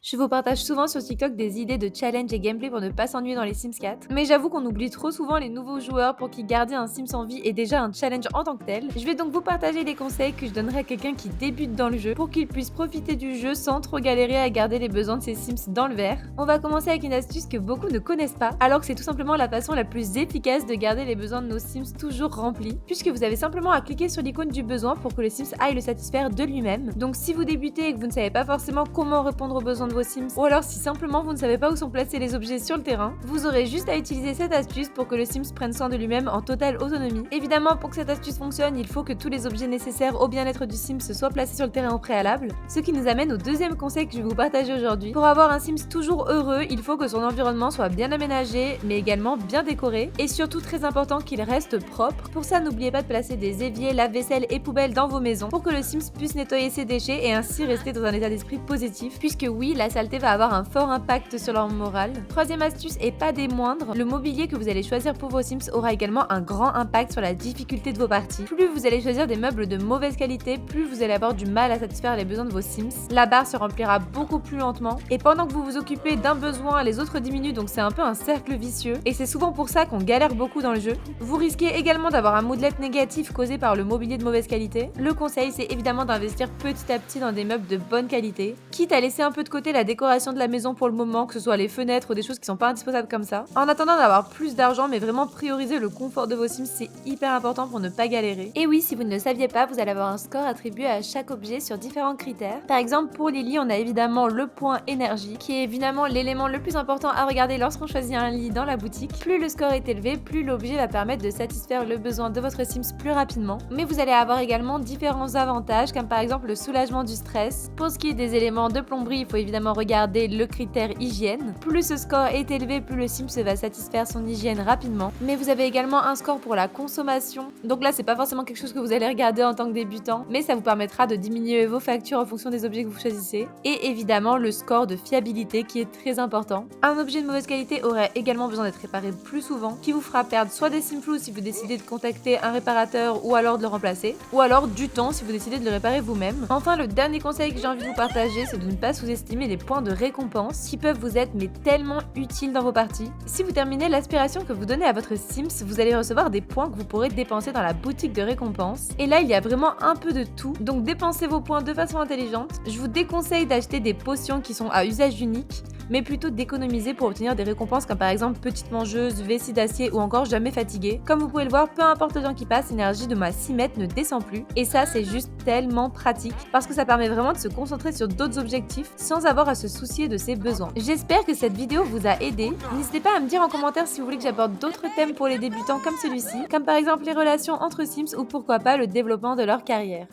Je vous partage souvent sur TikTok des idées de challenge et gameplay pour ne pas s'ennuyer dans les Sims 4, mais j'avoue qu'on oublie trop souvent les nouveaux joueurs pour qui garder un Sims en vie est déjà un challenge en tant que tel. Je vais donc vous partager les conseils que je donnerai à quelqu'un qui débute dans le jeu pour qu'il puisse profiter du jeu sans trop galérer à garder les besoins de ses Sims dans le vert. On va commencer avec une astuce que beaucoup ne connaissent pas, alors que c'est tout simplement la façon la plus efficace de garder les besoins de nos Sims toujours remplis, puisque vous avez simplement à cliquer sur l'icône du besoin pour que le Sims aille le satisfaire de lui-même. Donc si vous débutez et que vous ne savez pas forcément comment répondre aux besoins de vos Sims, ou alors si simplement vous ne savez pas où sont placés les objets sur le terrain, vous aurez juste à utiliser cette astuce pour que le Sims prenne soin de lui-même en totale autonomie. Évidemment, pour que cette astuce fonctionne, il faut que tous les objets nécessaires au bien-être du Sims soient placés sur le terrain au préalable, ce qui nous amène au deuxième conseil que je vais vous partager aujourd'hui. Pour avoir un Sims toujours heureux, il faut que son environnement soit bien aménagé, mais également bien décoré, et surtout très important qu'il reste propre. Pour ça, n'oubliez pas de placer des éviers, lave-vaisselle et poubelles dans vos maisons pour que le Sims puisse nettoyer ses déchets et ainsi rester dans un état d'esprit positif, puisque oui, la saleté va avoir un fort impact sur leur morale. Troisième astuce et pas des moindres, le mobilier que vous allez choisir pour vos Sims aura également un grand impact sur la difficulté de vos parties. Plus vous allez choisir des meubles de mauvaise qualité, plus vous allez avoir du mal à satisfaire les besoins de vos Sims. La barre se remplira beaucoup plus lentement et pendant que vous vous occupez d'un besoin, les autres diminuent, donc c'est un peu un cercle vicieux et c'est souvent pour ça qu'on galère beaucoup dans le jeu. Vous risquez également d'avoir un moodlet négatif causé par le mobilier de mauvaise qualité. Le conseil, c'est évidemment d'investir petit à petit dans des meubles de bonne qualité, quitte à laisser un peu de côté la décoration de la maison pour le moment, que ce soit les fenêtres ou des choses qui sont pas indispensables comme ça. En attendant d'avoir plus d'argent, mais vraiment prioriser le confort de vos Sims, c'est hyper important pour ne pas galérer. Et oui, si vous ne le saviez pas, vous allez avoir un score attribué à chaque objet sur différents critères. Par exemple, pour les lits, on a évidemment le point énergie, qui est évidemment l'élément le plus important à regarder lorsqu'on choisit un lit dans la boutique. Plus le score est élevé, plus l'objet va permettre de satisfaire le besoin de votre Sims plus rapidement. Mais vous allez avoir également différents avantages, comme par exemple le soulagement du stress. Pour ce qui est des éléments de plomberie, il faut évidemment regarder le critère hygiène. Plus ce score est élevé, plus le Sims va satisfaire son hygiène rapidement. Mais vous avez également un score pour la consommation. Donc là, c'est pas forcément quelque chose que vous allez regarder en tant que débutant, mais ça vous permettra de diminuer vos factures en fonction des objets que vous choisissez. Et évidemment, le score de fiabilité qui est très important. Un objet de mauvaise qualité aurait également besoin d'être réparé plus souvent, qui vous fera perdre soit des Simflous si vous décidez de contacter un réparateur ou alors de le remplacer, ou alors du temps si vous décidez de le réparer vous-même. Enfin, le dernier conseil que j'ai envie de vous partager, c'est de ne pas sous-estimer les points de récompense qui peuvent vous être mais tellement utiles dans vos parties. Si vous terminez l'aspiration que vous donnez à votre Sims, vous allez recevoir des points que vous pourrez dépenser dans la boutique de récompense. Et là, il y a vraiment un peu de tout, donc dépensez vos points de façon intelligente. Je vous déconseille d'acheter des potions qui sont à usage unique, mais plutôt d'économiser pour obtenir des récompenses comme par exemple petite mangeuse, vessie d'acier ou encore jamais fatiguée. Comme vous pouvez le voir, peu importe le temps qui passe, l'énergie de ma Simette ne descend plus. Et ça, c'est juste tellement pratique parce que ça permet vraiment de se concentrer sur d'autres objectifs sans avoir à se soucier de ses besoins. J'espère que cette vidéo vous a aidé. N'hésitez pas à me dire en commentaire si vous voulez que j'aborde d'autres thèmes pour les débutants comme celui-ci, comme par exemple les relations entre Sims ou pourquoi pas le développement de leur carrière.